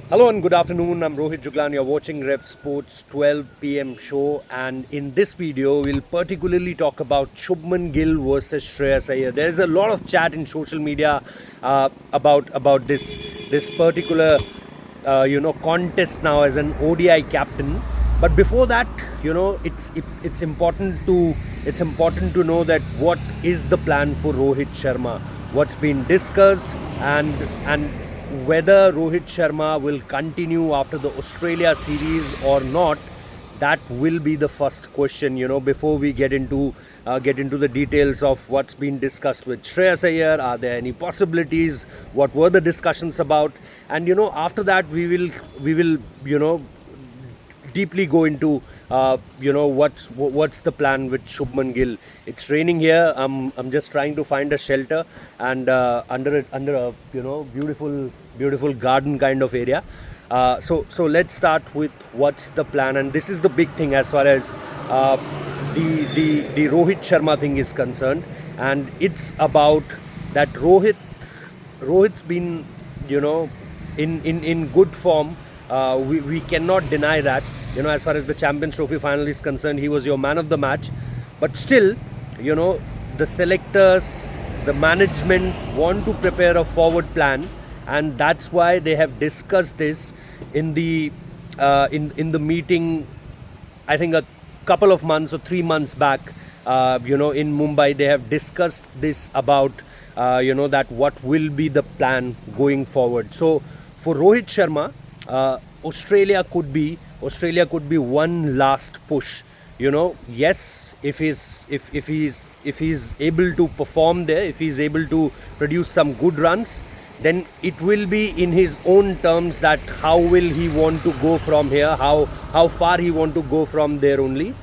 Hello and good afternoon. I'm Rohit Juglan. You're watching Revsportz 12 p.m. show, and in this video, we'll particularly talk about Shubman Gill versus Shreyas Iyer. There's a lot of chat in social media about this particular contest now as an ODI captain. But before that, it's important to know that what is the plan for Rohit Sharma, what's been discussed, and whether Rohit Sharma will continue after the Australia series or not. That will be the first question, before we get into the details of what's been discussed with Shreyas Iyer. Are there any possibilities? What were the discussions about? And after that, we will deeply go into what's the plan with Shubman Gill. It's raining here. I'm just trying to find a shelter and under a beautiful garden kind of area. So let's start with what's the plan, and this is the big thing as far as the Rohit Sharma thing is concerned, and it's about that Rohit's been in good form. We cannot deny that. As far as the Champions Trophy final is concerned, he was your man of the match. But still, the selectors, the management want to prepare a forward plan, and that's why they have discussed this in the meeting. I think a couple of months or 3 months back, in Mumbai, they have discussed this about that what will be the plan going forward. So for Rohit Sharma, Australia could be one last push. Yes, if he's able to perform there, if he's able to produce some good runs, then it will be in his own terms that how will he want to go from here, how far he want to go from there only.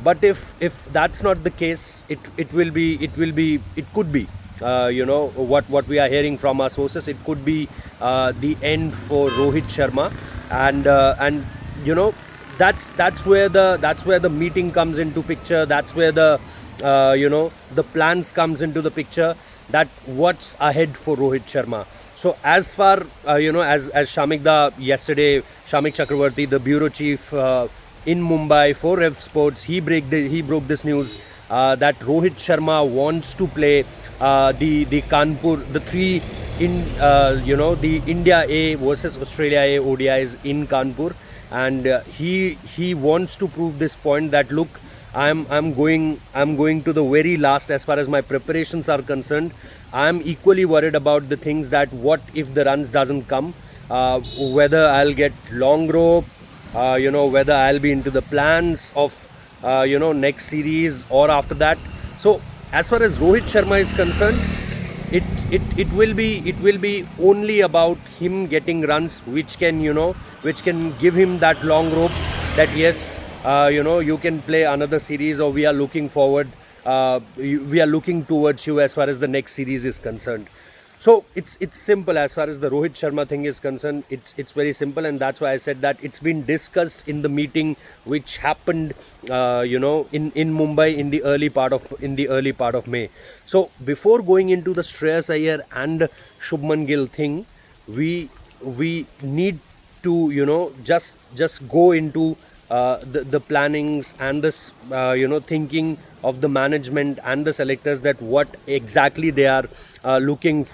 But if that's not the case, it could be what we are hearing from our sources, it could be the end for Rohit Sharma. And that's where the meeting comes into picture. That's where the plans comes into the picture, that what's ahead for Rohit Sharma. So as far as Shamik yesterday, Shamik Chakravarti, the bureau chief in Mumbai for Revsportz, he broke this news that Rohit Sharma wants to play the Kanpur, the three the India A versus Australia A ODIs in Kanpur, and he wants to prove this point that look, I'm going to the very last as far as my preparations are concerned. I'm equally worried about the things that what if the runs doesn't come, whether I'll get long rope, whether I'll be into the plans of next series or after that. So as far as Rohit Sharma is concerned, it will be only about him getting runs which can give him that long rope, that yes, you can play another series, or we are looking towards you as far as the next series is concerned. So it's simple as far as the Rohit Sharma thing is concerned. It's very simple, and that's why I said that it's been discussed in the meeting which happened in Mumbai in the early part of May. So before going into the Shreyas Iyer and Shubman Gill thing, we need to just go into the plannings and this thinking of the management and the selectors, that what exactly they are looking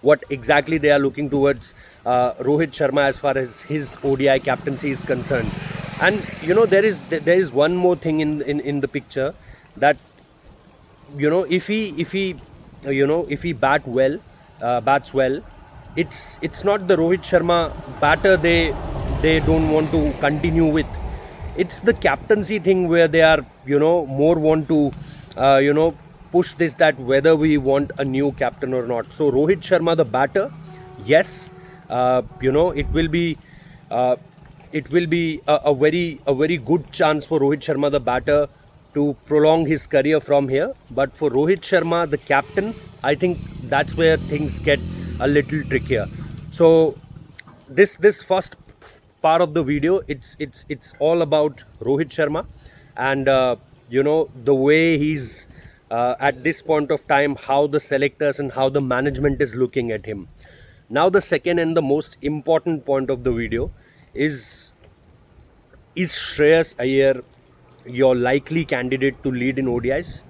what exactly they are looking towards Rohit Sharma as far as his ODI captaincy is concerned. And there is one more thing in the picture, that if he bats well, it's not the Rohit Sharma batter they don't want to continue with. It's the captaincy thing where they are more want to push this, that whether we want a new captain or not. So Rohit Sharma the batter, yes, it will be a very good chance for Rohit Sharma the batter to prolong his career from here. But for Rohit Sharma the captain, I think that's where things get a little trickier. So this first part of the video, it's all about Rohit Sharma, and the way he's at this point of time, how the selectors and how the management is looking at him. Now the second and the most important point of the video is Shreyas Iyer your likely candidate to lead in ODIs?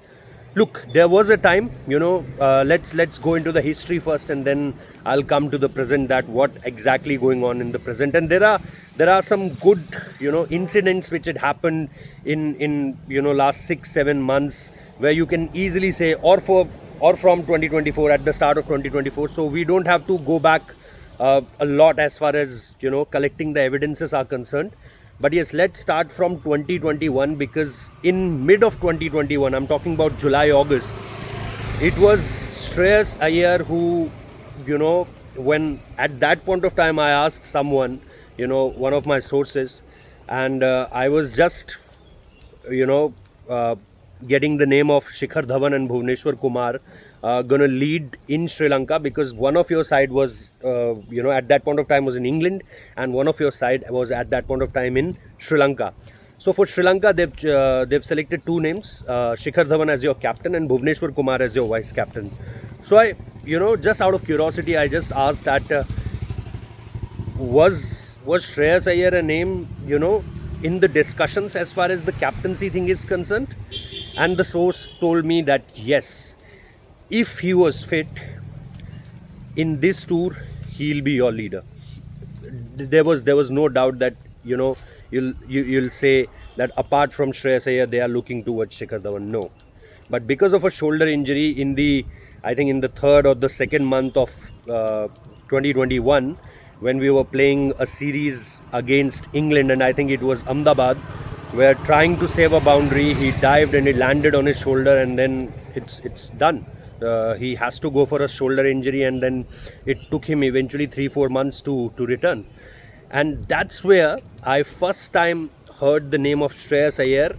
Look, there was a time, let's go into the history first, and then I'll come to the present. That what exactly going on in the present, and there are some good, incidents which had happened in last 6-7 months, where you can easily say, or from 2024, at the start of 2024. So we don't have to go back a lot as far as collecting the evidences are concerned. But yes, let's start from 2021, because in mid of 2021, I'm talking about July, August, it was Shreyas Iyer who, when at that point of time I asked someone, one of my sources, and I was just, getting the name of Shikhar Dhawan and Bhuvneshwar Kumar gonna lead in Sri Lanka, because one of your side was, at that point of time was in England, and one of your side was at that point of time in Sri Lanka. So for Sri Lanka, they've selected two names, Shikhar Dhawan as your captain and Bhuvneshwar Kumar as your vice captain. So I, just out of curiosity, I just asked that was Shreyas Iyer a name, in the discussions as far as the captaincy thing is concerned? And the source told me that yes, if he was fit in this tour, he'll be your leader. There was no doubt that you'll say that apart from Shreyas Iyer, they are looking towards Shikhar Dhawan. No, but because of a shoulder injury in the third or the second month of 2021, when we were playing a series against England, and I think it was Ahmedabad, where trying to save a boundary, he dived and it landed on his shoulder, and then it's done. He has to go for a shoulder injury, and then it took him eventually 3-4 months to return. And that's where I first time heard the name of Shreyas Iyer,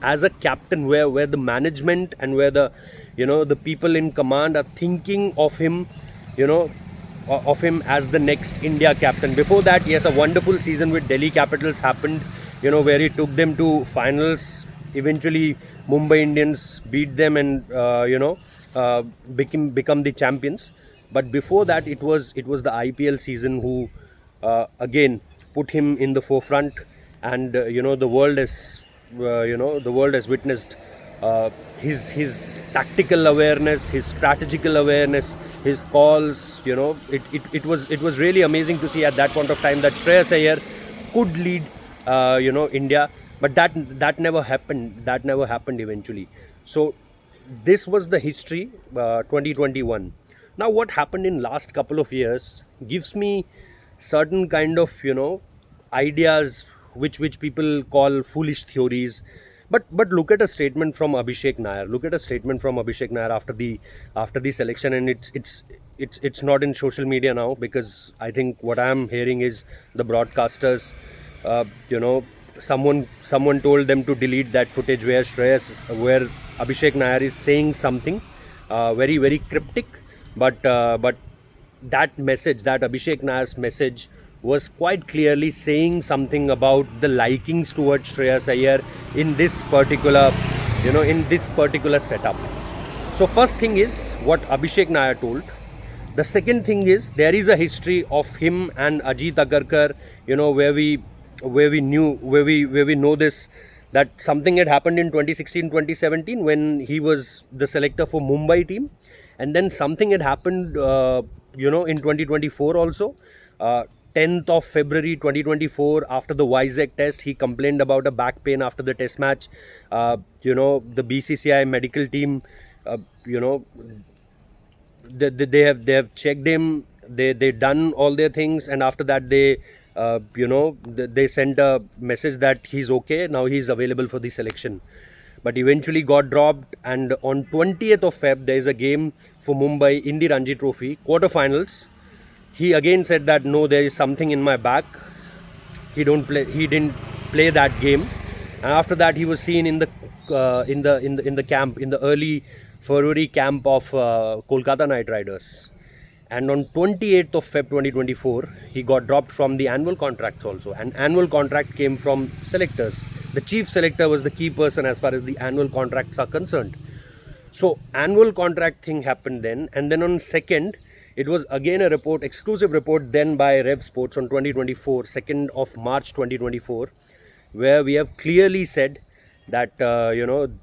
as a captain, where the management and where the people in command are thinking of him, of him as the next India captain. Before that, yes, a wonderful season with Delhi Capitals happened, where he took them to finals. Eventually, Mumbai Indians beat them and become the champions. But before that, it was the IPL season who again put him in the forefront, and the world has witnessed his tactical awareness, his strategical awareness, his calls. It was really amazing to see at that point of time that Shreyas Iyer could lead India, but that never happened. That never happened eventually. So this was the history, 2021. Now what happened in last couple of years gives me certain kind of ideas which people call foolish theories. But look at a statement from Abhishek Nair. Look at a statement from Abhishek Nair after the selection, and it's not in social media now, because I think what I am hearing is the broadcasters, someone told them to delete that footage where Abhishek Nair is saying something very, very cryptic, but that message, that Abhishek Nair's message, was quite clearly saying something about the likings towards Shreyas Iyer in this particular setup. So first thing is what Abhishek Nair told. The second thing is there is a history of him and Ajit Agarkar, where we know this, that something had happened in 2016-2017 when he was the selector for Mumbai team, and then something had happened in 2024 also. 10th of February 2024, after the Vizag test, he complained about a back pain after the test match. The BCCI medical team, they have checked him. They done all their things, and after that they sent a message that he's okay. Now he's available for the selection, but eventually got dropped. And on 20th of Feb, there is a game for Mumbai in the Ranji Trophy quarterfinals. He again said that no, there is something in my back. He didn't play that game, and after that he was seen in the camp, in the early February camp of Kolkata Knight Riders. And on 28th of Feb 2024, he got dropped from the annual contracts also. And annual contract came from selectors. The chief selector was the key person as far as the annual contracts are concerned. So annual contract thing happened then, and then on 2nd, It was again a report, exclusive report then by Revsportz on 2024, 2nd of March 2024, where we have clearly said that, Ajit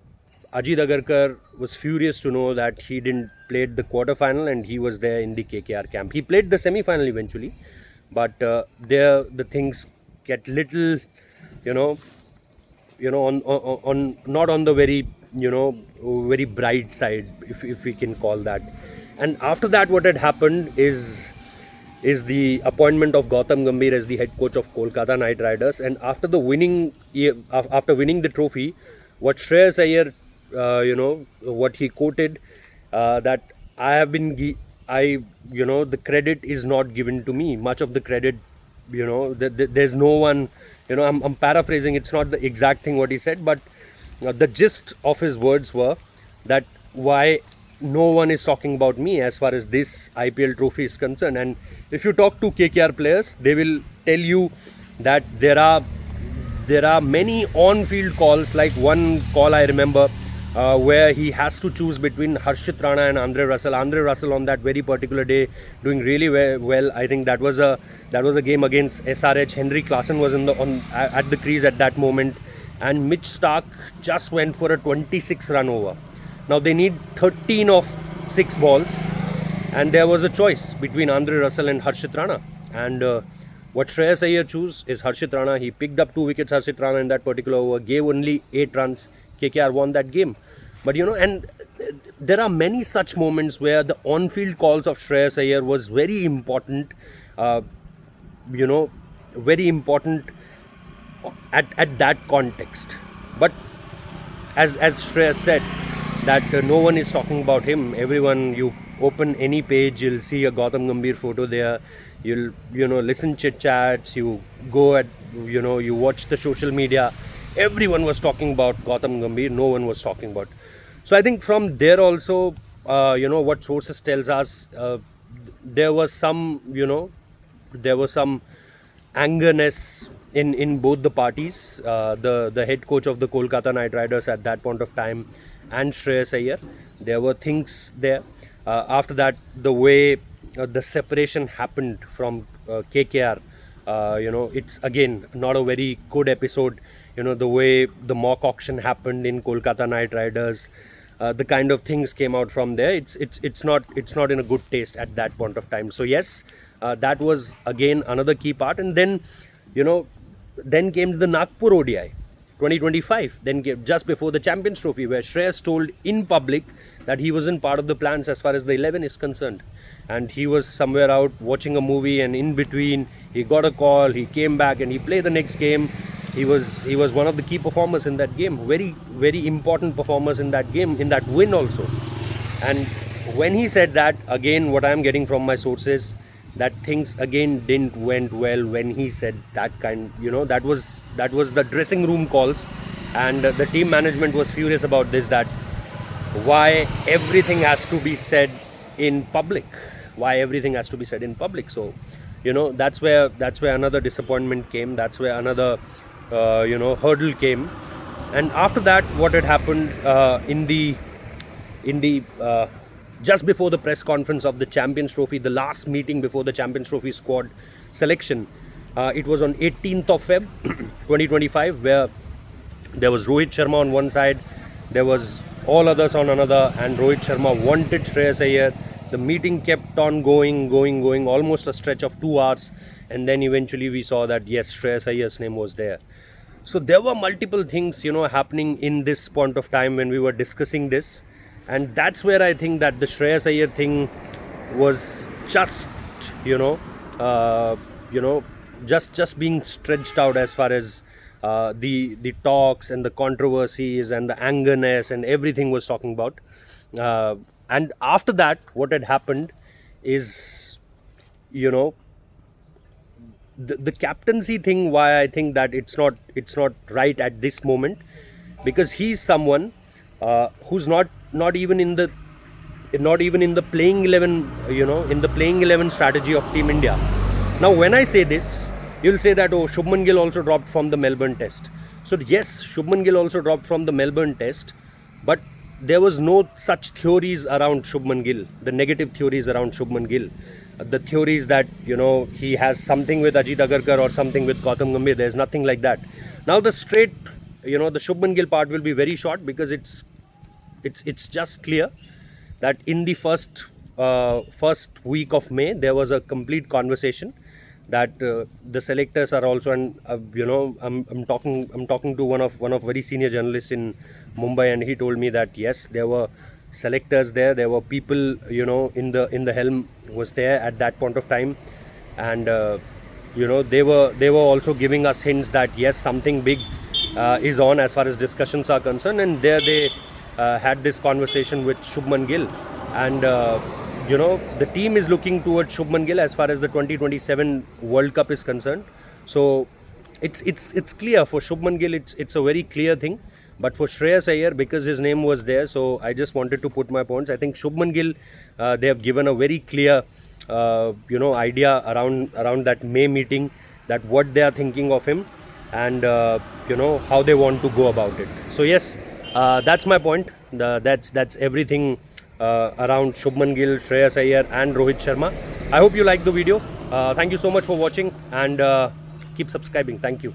Agarkar was furious to know that he didn't play the quarterfinal and he was there in the KKR camp. He played the semi-final eventually, but there the things get little, on not on the very, very bright side, if we can call that. And after that, what had happened is the appointment of Gautam Gambhir as the head coach of Kolkata Knight Riders. And after winning the trophy, what Shreyas Iyer, what he quoted, that the credit is not given to me. Much of the credit, there's no one, I'm paraphrasing, it's not the exact thing what he said, but the gist of his words were that why no one is talking about me as far as this IPL trophy is concerned. And if you talk to KKR players, they will tell you that there are many on-field calls, like one call I remember where he has to choose between Harshit Rana and Andre Russell. Andre Russell on that very particular day doing really well. I think that was a game against SRH. Henry Klaasen was at the crease at that moment, and Mitch Stark just went for a 26 run over. Now they need 13 of 6 balls, and there was a choice between Andre Russell and Harshit Rana. And what Shreyas Iyer chose is Harshit Rana. He picked up 2 wickets, Harshit Rana, in that particular over, gave only 8 runs. KKR won that game. But and there are many such moments where the on-field calls of Shreyas Iyer was very important, very important at that context. But as Shreyas said, that no one is talking about him. Everyone, you open any page, you'll see a Gautam Gambhir photo there. You'll listen chit chats. You go you watch the social media. Everyone was talking about Gautam Gambhir. No one was talking about. So I think from there also, what sources tells us, there was some angerness in both the parties. The head coach of the Kolkata Knight Riders at that point of time, and Shreyas Iyer, there were things there. After that, the way the separation happened from KKR, it's again not a very good episode. The way the mock auction happened in Kolkata Knight Riders, the kind of things came out from there. It's not in a good taste at that point of time. So yes, that was again another key part. And then then came the Nagpur ODI 2025, then came just before the Champions Trophy, where Shreyas told in public that he wasn't part of the plans as far as the 11 is concerned, and he was somewhere out watching a movie, and in between he got a call, he came back and he played the next game. He was one of the key performers in that game, very, very important performers in that game, in that win also. And when he said that, again, what I am getting from my sources, that things again didn't went well when he said that kind. That was the dressing room calls, and the team management was furious about this, that why everything has to be said in public. So that's where another disappointment came. That's where another hurdle came. And after that, what had happened in the just before the press conference of the Champions Trophy, the last meeting before the Champions Trophy squad selection, it was on 18th of Feb 2025, where there was Rohit Sharma on one side, there was all others on another, and Rohit Sharma wanted Shreyas Iyer. The meeting kept on going, almost a stretch of 2 hours, and then eventually we saw that yes, Shreyas Iyer's name was there. So there were multiple things happening in this point of time when we were discussing this, and that's where I think that the Shreyas Iyer thing was just just being stretched out as far as the talks and the controversies and the angerness and everything was talking about. And after that, what had happened is, the captaincy thing, why I think that it's not right at this moment, because he's someone who's not even in the playing 11, in the playing 11 strategy of Team India. Now, when I say this, you'll say that, oh, Shubman Gill also dropped from the Melbourne Test. So yes, Shubman Gill also dropped from the Melbourne Test, but there was no such theories around Shubman Gill, the negative theories around Shubman Gill. The theories that, he has something with Ajit Agarkar or something with Gautam Gambhir, there's nothing like that. Now the straight, the Shubman Gill part will be very short, because it's just clear that in the first week of May, there was a complete conversation that the selectors are also, and I'm talking to one of very senior journalists in Mumbai, and he told me that yes, there were selectors there were people in the helm was there at that point of time, and they were also giving us hints that yes, something big is on as far as discussions are concerned, and there they had this conversation with Shubman Gill, and the team is looking towards Shubman Gill as far as the 2027 World Cup is concerned. So it's clear for Shubman Gill, it's a very clear thing. But for Shreyas Iyer, because his name was there, so I just wanted to put my points. I think Shubman Gill, they have given a very clear idea around that May meeting, that what they are thinking of him, and how they want to go about it. So yes, that's my point. That's everything around Shubman Gill, Shreyas Iyer and Rohit Sharma. I hope you liked the video. Thank you so much for watching, and keep subscribing. Thank you.